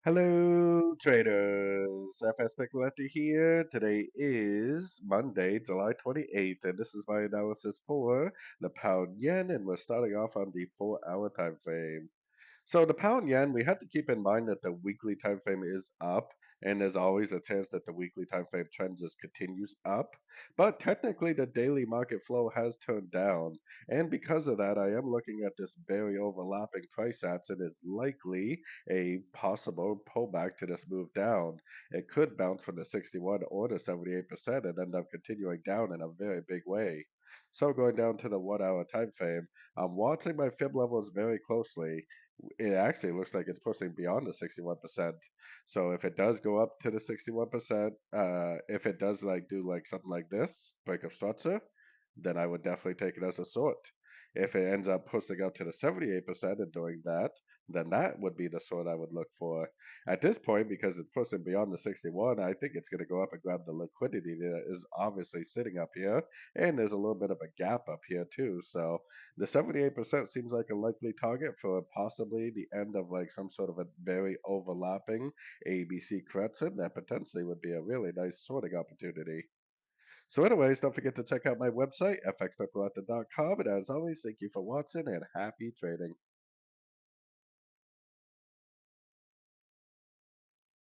Hello, traders. FX Pip Collector here. Today is Monday, July 28th, and this is my analysis for the pound yen, and we're starting off on the 4-hour time frame. So the pound yen, we have to keep in mind that the weekly time frame is up, and there's always a chance that the weekly time frame trend just continues up. But technically, the daily market flow has turned down, and because of that, I am looking at this very overlapping price action is likely a possible pullback to this move down. It could bounce from the 61 or the 78% and end up continuing down in a very big way. So going down to the 1-hour time frame, I'm watching my fib levels very closely. It actually looks like it's pushing beyond the 61%. So if it does go up to the 61%, if it does like do like something like this, break of structure, then I would definitely take it as a short. If it ends up pushing up to the 78% and doing that, then that would be the sort I would look for. At this point, because it's pushing beyond the 61, I think it's going to go up and grab the liquidity that is obviously sitting up here. And there's a little bit of a gap up here too. So the 78% seems like a likely target for possibly the end of like some sort of a very overlapping ABC correction that potentially would be a really nice sorting opportunity. So anyways, don't forget to check out my website, fxpepcollector.com. And as always, thank you for watching and happy trading.